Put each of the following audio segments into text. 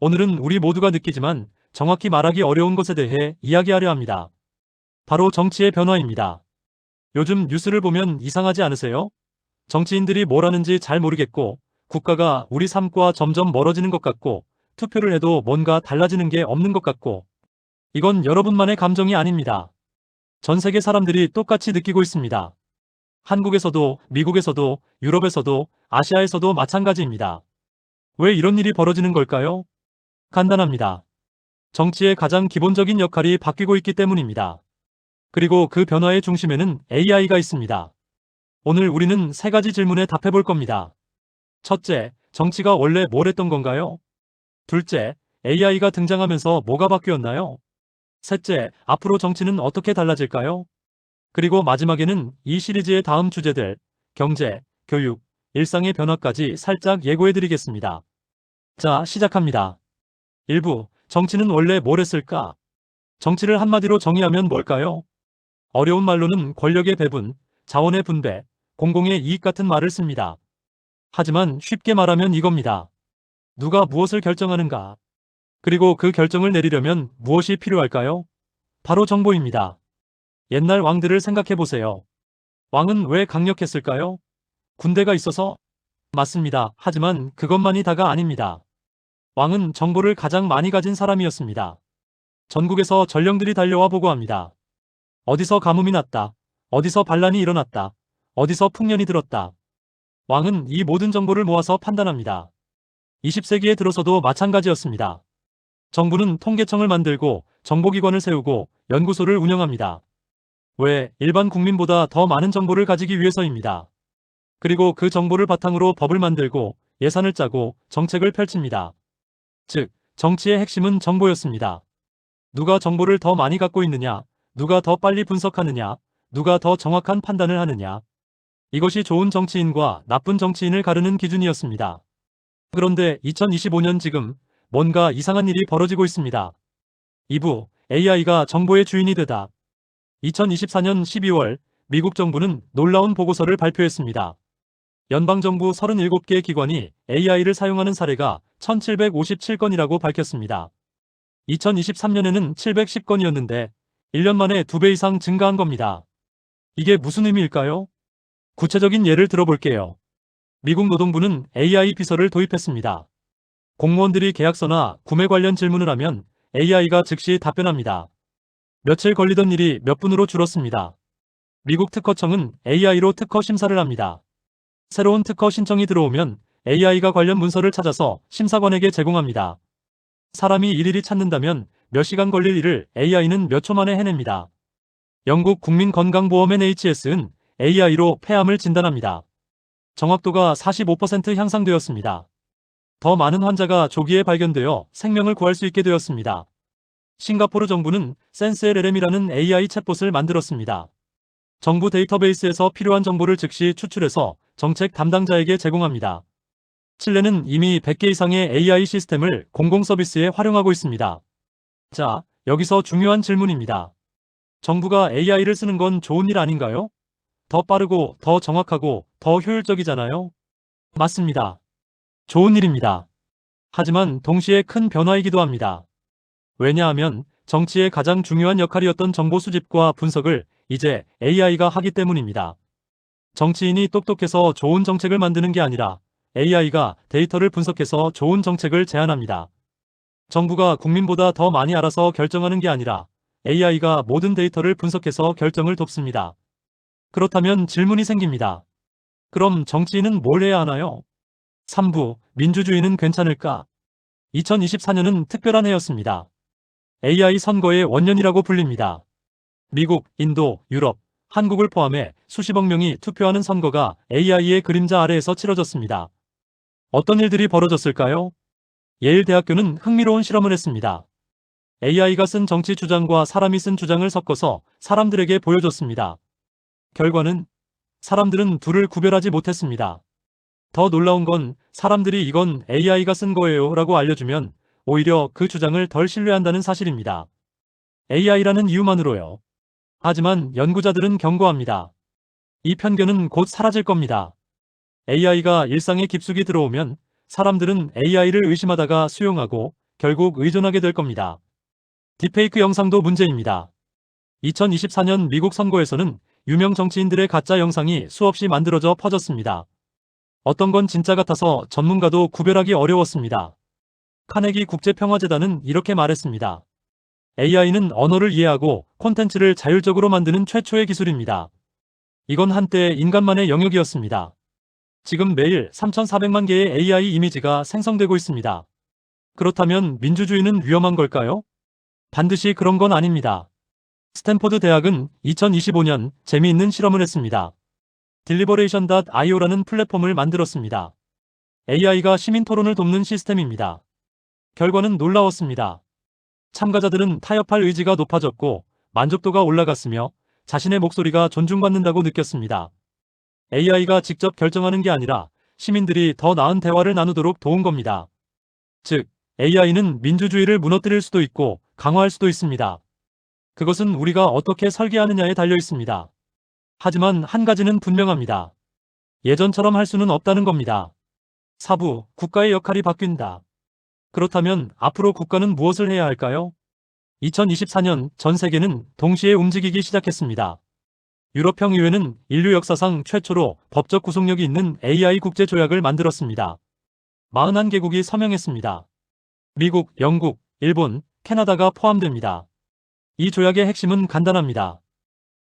오늘은 우리 모두가 느끼지만 정확히 말하기 어려운 것에 대해 이야기하려 합니다. 바로 정치의 변화입니다. 요즘 뉴스를 보면 이상하지 않으세요? 정치인들이 뭘 하는지 잘 모르겠고, 국가가 우리 삶과 점점 멀어지는 것 같고, 투표를 해도 뭔가 달라지는 게 없는 것 같고, 이건 여러분만의 감정이 아닙니다. 전 세계 사람들이 똑같이 느끼고 있습니다. 한국에서도, 미국에서도, 유럽에서도, 아시아에서도 마찬가지입니다. 왜 이런 일이 벌어지는 걸까요? 간단합니다. 정치의 가장 기본적인 역할이 바뀌고 있기 때문입니다. 그리고 그 변화의 중심에는 AI가 있습니다. 오늘 우리는 세 가지 질문에 답해 볼 겁니다. 첫째, 정치가 원래 뭘 했던 건가요? 둘째, AI가 등장하면서 뭐가 바뀌었나요? 셋째, 앞으로 정치는 어떻게 달라질까요? 그리고 마지막에는 이 시리즈의 다음 주제들, 경제, 교육, 일상의 변화까지 살짝 예고해 드리겠습니다. 자, 시작합니다. 1부, 정치는 원래 뭘 했을까? 정치를 한마디로 정의하면 뭘까요? 어려운 말로는 권력의 배분, 자원의 분배, 공공의 이익 같은 말을 씁니다. 하지만 쉽게 말하면 이겁니다. 누가 무엇을 결정하는가? 그리고 그 결정을 내리려면 무엇이 필요할까요? 바로 정보입니다. 옛날 왕들을 생각해 보세요. 왕은 왜 강력했을까요? 군대가 있어서? 맞습니다. 하지만 그것만이 다가 아닙니다. 왕은 정보를 가장 많이 가진 사람이었습니다. 전국에서 전령들이 달려와 보고합니다. 어디서 가뭄이 났다. 어디서 반란이 일어났다. 어디서 풍년이 들었다. 왕은 이 모든 정보를 모아서 판단합니다. 20세기에 들어서도 마찬가지였습니다. 정부는 통계청을 만들고 정보기관을 세우고 연구소를 운영합니다. 왜? 일반 국민보다 더 많은 정보를 가지기 위해서입니다. 그리고 그 정보를 바탕으로 법을 만들고 예산을 짜고 정책을 펼칩니다. 즉, 정치의 핵심은 정보였습니다. 누가 정보를 더 많이 갖고 있느냐, 누가 더 빨리 분석하느냐, 누가 더 정확한 판단을 하느냐. 이것이 좋은 정치인과 나쁜 정치인을 가르는 기준이었습니다. 그런데 2025년 지금 뭔가 이상한 일이 벌어지고 있습니다. 2부, AI가 정보의 주인이 되다. 2024년 12월 미국 정부는 놀라운 보고서를 발표했습니다. 연방정부 37개 기관이 AI를 사용하는 사례가 1757건이라고 밝혔습니다. 2023년에는 710건이었는데 1년 만에 2배 이상 증가한 겁니다. 이게 무슨 의미일까요? 구체적인 예를 들어볼게요. 미국 노동부는 AI 비서를 도입했습니다. 공무원들이 계약서나 구매 관련 질문을 하면 AI가 즉시 답변합니다. 며칠 걸리던 일이 몇 분으로 줄었습니다. 미국 특허청은 AI로 특허 심사를 합니다. 새로운 특허 신청이 들어오면 AI가 관련 문서를 찾아서 심사관에게 제공합니다. 사람이 일일이 찾는다면 몇 시간 걸릴 일을 AI는 몇 초 만에 해냅니다. 영국 국민건강보험 NHS는 AI로 폐암을 진단합니다. 정확도가 45% 향상되었습니다. 더 많은 환자가 조기에 발견되어 생명을 구할 수 있게 되었습니다. 싱가포르 정부는 센스LLM이라는 AI 챗봇을 만들었습니다. 정부 데이터베이스에서 필요한 정보를 즉시 추출해서 정책 담당자에게 제공합니다. 칠레는 이미 100개 이상의 AI 시스템을 공공 서비스에 활용하고 있습니다. 자, 여기서 중요한 질문입니다. 정부가 AI를 쓰는 건 좋은 일 아닌가요? 더 빠르고 더 정확하고 더 효율적이잖아요? 맞습니다. 좋은 일입니다. 하지만 동시에 큰 변화이기도 합니다. 왜냐하면 정치의 가장 중요한 역할이었던 정보 수집과 분석을 이제 AI가 하기 때문입니다. 정치인이 똑똑해서 좋은 정책을 만드는 게 아니라 AI가 데이터를 분석해서 좋은 정책을 제안합니다. 정부가 국민보다 더 많이 알아서 결정하는 게 아니라 AI가 모든 데이터를 분석해서 결정을 돕습니다. 그렇다면 질문이 생깁니다. 그럼 정치인은 뭘 해야 하나요? 3부, 민주주의는 괜찮을까? 2024년은 특별한 해였습니다. AI 선거의 원년이라고 불립니다. 미국, 인도, 유럽, 한국을 포함해 수십억 명이 투표하는 선거가 AI의 그림자 아래에서 치러졌습니다. 어떤 일들이 벌어졌을까요? 예일대학교는 흥미로운 실험을 했습니다. AI가 쓴 정치 주장과 사람이 쓴 주장을 섞어서 사람들에게 보여줬습니다. 결과는 사람들은 둘을 구별하지 못했습니다. 더 놀라운 건 사람들이 이건 AI가 쓴 거예요 라고 알려주면 오히려 그 주장을 덜 신뢰한다는 사실입니다. AI라는 이유만으로요. 하지만 연구자들은 경고합니다. 이 편견은 곧 사라질 겁니다. AI가 일상에 깊숙이 들어오면 사람들은 AI를 의심하다가 수용하고 결국 의존하게 될 겁니다. 딥페이크 영상도 문제입니다. 2024년 미국 선거에서는 유명 정치인들의 가짜 영상이 수없이 만들어져 퍼졌습니다. 어떤 건 진짜 같아서 전문가도 구별하기 어려웠습니다. 카네기 국제평화재단은 이렇게 말했습니다. AI는 언어를 이해하고 콘텐츠를 자율적으로 만드는 최초의 기술입니다. 이건 한때 인간만의 영역이었습니다. 지금 매일 3,400만 개의 AI 이미지가 생성되고 있습니다. 그렇다면 민주주의는 위험한 걸까요? 반드시 그런 건 아닙니다. 스탠포드 대학은 2025년 재미있는 실험을 했습니다. Deliberation.io라는 플랫폼을 만들었습니다. AI가 시민 토론을 돕는 시스템입니다. 결과는 놀라웠습니다. 참가자들은 타협할 의지가 높아졌고 만족도가 올라갔으며 자신의 목소리가 존중받는다고 느꼈습니다. AI가 직접 결정하는 게 아니라 시민들이 더 나은 대화를 나누도록 도운 겁니다. 즉, AI는 민주주의를 무너뜨릴 수도 있고 강화할 수도 있습니다. 그것은 우리가 어떻게 설계하느냐에 달려 있습니다. 하지만 한 가지는 분명합니다. 예전처럼 할 수는 없다는 겁니다. 사부, 국가의 역할이 바뀐다. 그렇다면 앞으로 국가는 무엇을 해야 할까요? 2024년 전 세계는 동시에 움직이기 시작했습니다. 유럽평의회는 인류 역사상 최초로 법적 구속력이 있는 AI 국제조약을 만들었습니다. 41개국이 서명했습니다. 미국, 영국, 일본, 캐나다가 포함됩니다. 이 조약의 핵심은 간단합니다.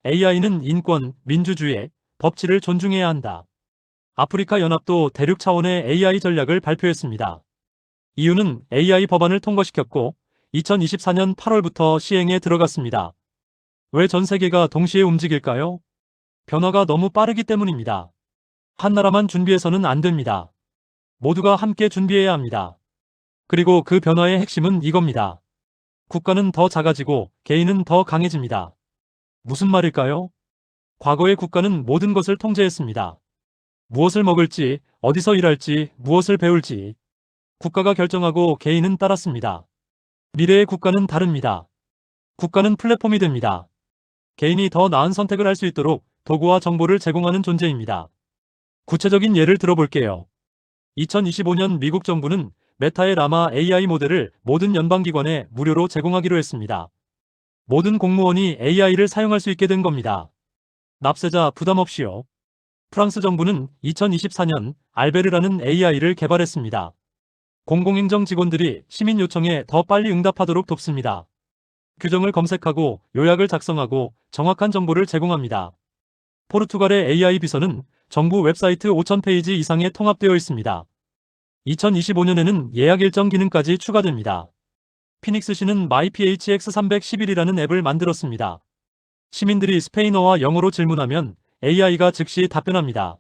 AI는 인권, 민주주의, 법치를 존중해야 한다. 아프리카 연합도 대륙 차원의 AI 전략을 발표했습니다. 이유는 AI 법안을 통과시켰고 2024년 8월부터 시행에 들어갔습니다. 왜 전 세계가 동시에 움직일까요? 변화가 너무 빠르기 때문입니다. 한 나라만 준비해서는 안 됩니다. 모두가 함께 준비해야 합니다. 그리고 그 변화의 핵심은 이겁니다. 국가는 더 작아지고 개인은 더 강해집니다. 무슨 말일까요? 과거의 국가는 모든 것을 통제했습니다. 무엇을 먹을지, 어디서 일할지, 무엇을 배울지 국가가 결정하고 개인은 따랐습니다. 미래의 국가는 다릅니다. 국가는 플랫폼이 됩니다. 개인이 더 나은 선택을 할 수 있도록 도구와 정보를 제공하는 존재입니다. 구체적인 예를 들어볼게요. 2025년 미국 정부는 메타의 라마 AI 모델을 모든 연방기관에 무료로 제공하기로 했습니다. 모든 공무원이 AI를 사용할 수 있게 된 겁니다. 납세자 부담 없이요. 프랑스 정부는 2024년 알베르라는 AI를 개발했습니다. 공공행정 직원들이 시민 요청에 더 빨리 응답하도록 돕습니다. 규정을 검색하고 요약을 작성하고 정확한 정보를 제공합니다. 포르투갈의 AI 비서는 정부 웹사이트 5,000페이지 이상에 통합되어 있습니다. 2025년에는 예약 일정 기능까지 추가됩니다. 피닉스시는 MyPHX311이라는 앱을 만들었습니다. 시민들이 스페인어와 영어로 질문하면 AI가 즉시 답변합니다.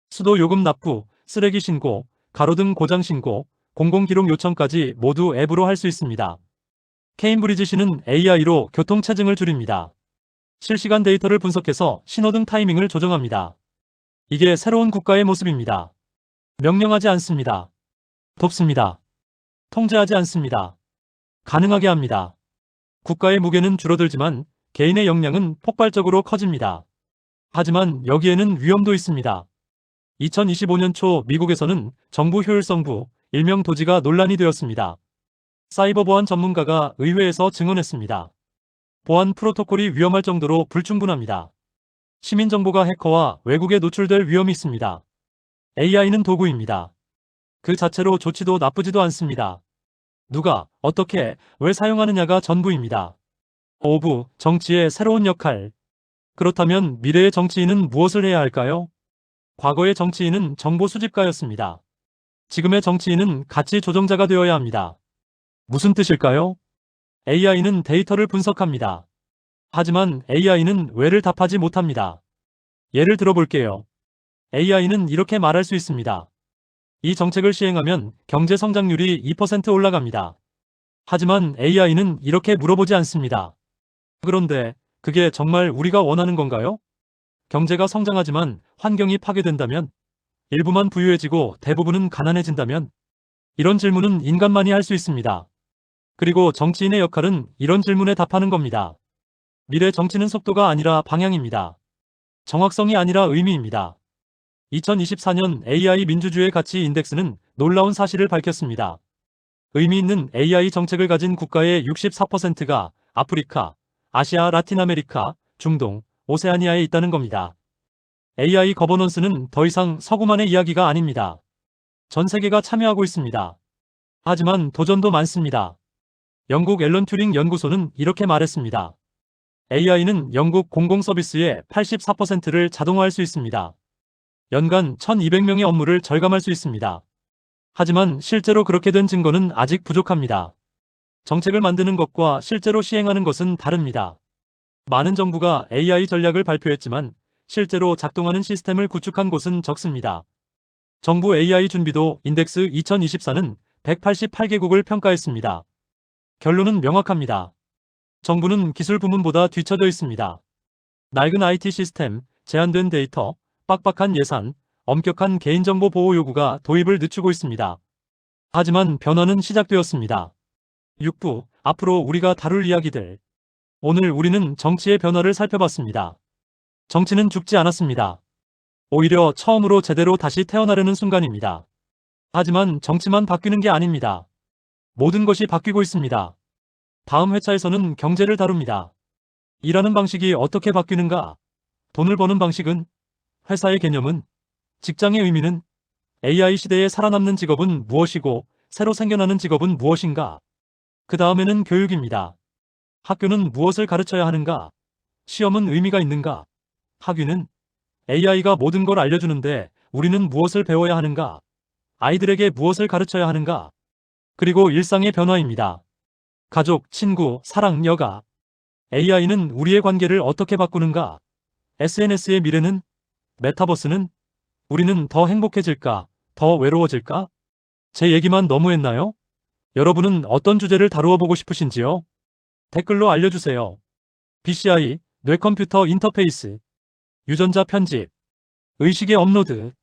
수도 요금 납부, 쓰레기 신고, 가로등 고장 신고, 공공기록 요청까지 모두 앱으로 할 수 있습니다. 케임브리지시는 AI로 교통체증을 줄입니다. 실시간 데이터를 분석해서 신호등 타이밍을 조정합니다. 이게 새로운 국가의 모습입니다. 명령하지 않습니다. 돕습니다. 통제하지 않습니다. 가능하게 합니다. 국가의 무게는 줄어들지만 개인의 역량은 폭발적으로 커집니다. 하지만 여기에는 위험도 있습니다. 2025년 초 미국에서는 정부 효율성부, 일명 도지가 논란이 되었습니다. 사이버 보안 전문가가 의회에서 증언했습니다. 보안 프로토콜이 위험할 정도로 불충분합니다. 시민 정보가 해커와 왜곡에 노출될 위험이 있습니다. AI는 도구입니다. 그 자체로 좋지도 나쁘지도 않습니다. 누가, 어떻게, 왜 사용하느냐가 전부입니다. 5부, 정치의 새로운 역할. 그렇다면 미래의 정치인은 무엇을 해야 할까요? 과거의 정치인은 정보 수집가였습니다. 지금의 정치인은 가치 조정자가 되어야 합니다. 무슨 뜻일까요? AI는 데이터를 분석합니다. 하지만 AI는 왜를 답하지 못합니다. 예를 들어볼게요. AI는 이렇게 말할 수 있습니다. 이 정책을 시행하면 경제 성장률이 2% 올라갑니다. 하지만 AI는 이렇게 물어보지 않습니다. 그런데 그게 정말 우리가 원하는 건가요? 경제가 성장하지만 환경이 파괴된다면? 일부만 부유해지고 대부분은 가난해진다면? 이런 질문은 인간만이 할 수 있습니다. 그리고 정치인의 역할은 이런 질문에 답하는 겁니다. 미래 정치는 속도가 아니라 방향입니다. 정확성이 아니라 의미입니다. 2024년 AI 민주주의 가치 인덱스는 놀라운 사실을 밝혔습니다. 의미 있는 AI 정책을 가진 국가의 64%가 아프리카, 아시아, 라틴 아메리카, 중동, 오세아니아에 있다는 겁니다. AI 거버넌스는 더 이상 서구만의 이야기가 아닙니다. 전 세계가 참여하고 있습니다. 하지만 도전도 많습니다. 영국 앨런 튜링 연구소는 이렇게 말했습니다. AI는 영국 공공서비스의 84%를 자동화할 수 있습니다. 연간 1200명의 업무를 절감할 수 있습니다. 하지만 실제로 그렇게 된 증거는 아직 부족합니다. 정책을 만드는 것과 실제로 시행하는 것은 다릅니다. 많은 정부가 AI 전략을 발표했지만 실제로 작동하는 시스템을 구축한 곳은 적습니다. 정부 AI 준비도 인덱스 2024는 188개국을 평가했습니다. 결론은 명확합니다. 정부는 기술 부문보다 뒤처져 있습니다. 낡은 IT 시스템, 제한된 데이터, 빡빡한 예산, 엄격한 개인정보 보호 요구가 도입을 늦추고 있습니다. 하지만 변화는 시작되었습니다. 6부, 앞으로 우리가 다룰 이야기들. 오늘 우리는 정치의 변화를 살펴봤습니다. 정치는 죽지 않았습니다. 오히려 처음으로 제대로 다시 태어나려는 순간입니다. 하지만 정치만 바뀌는 게 아닙니다. 모든 것이 바뀌고 있습니다. 다음 회차에서는 경제를 다룹니다. 일하는 방식이 어떻게 바뀌는가? 돈을 버는 방식은? 회사의 개념은? 직장의 의미는? AI 시대에 살아남는 직업은 무엇이고 새로 생겨나는 직업은 무엇인가? 그 다음에는 교육입니다. 학교는 무엇을 가르쳐야 하는가? 시험은 의미가 있는가? 학위는? AI가 모든 걸 알려주는데 우리는 무엇을 배워야 하는가? 아이들에게 무엇을 가르쳐야 하는가? 그리고 일상의 변화입니다. 가족, 친구, 사랑, 여가. AI는 우리의 관계를 어떻게 바꾸는가? SNS의 미래는? 메타버스는? 우리는 더 행복해질까? 더 외로워질까? 제 얘기만 너무 했나요? 여러분은 어떤 주제를 다루어 보고 싶으신지요? 댓글로 알려주세요. BCI, 뇌컴퓨터 인터페이스, 유전자 편집, 의식의 업로드,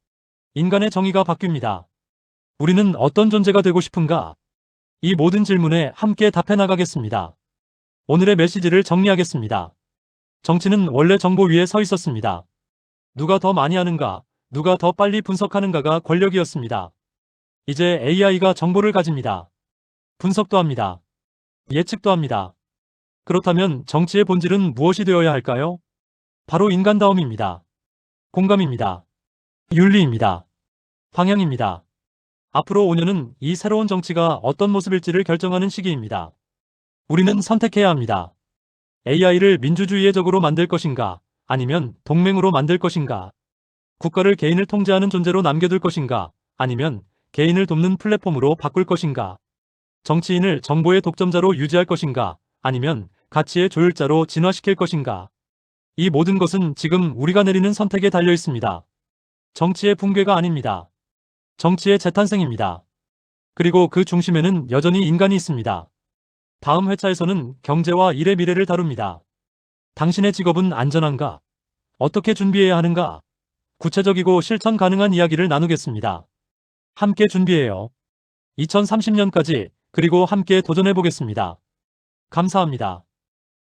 인간의 정의가 바뀝니다. 우리는 어떤 존재가 되고 싶은가? 이 모든 질문에 함께 답해 나가겠습니다. 오늘의 메시지를 정리하겠습니다. 정치는 원래 정보 위에 서 있었습니다. 누가 더 많이 하는가, 누가 더 빨리 분석하는가가 권력이었습니다. 이제 AI가 정보를 가집니다. 분석도 합니다. 예측도 합니다. 그렇다면 정치의 본질은 무엇이 되어야 할까요? 바로 인간다움입니다. 공감입니다. 윤리입니다. 방향입니다. 앞으로 5년은 이 새로운 정치가 어떤 모습일지를 결정하는 시기입니다. 우리는 선택해야 합니다. AI를 민주주의의 적으로 만들 것인가, 아니면 동맹으로 만들 것인가? 국가를 개인을 통제하는 존재로 남겨둘 것인가, 아니면 개인을 돕는 플랫폼으로 바꿀 것인가? 정치인을 정보의 독점자로 유지할 것인가, 아니면 가치의 조율자로 진화시킬 것인가? 이 모든 것은 지금 우리가 내리는 선택에 달려 있습니다. 정치의 붕괴가 아닙니다. 정치의 재탄생입니다. 그리고 그 중심에는 여전히 인간이 있습니다. 다음 회차에서는 경제와 일의 미래를 다룹니다. 당신의 직업은 안전한가? 어떻게 준비해야 하는가? 구체적이고 실천 가능한 이야기를 나누겠습니다. 함께 준비해요. 2030년까지, 그리고 함께 도전해 보겠습니다. 감사합니다.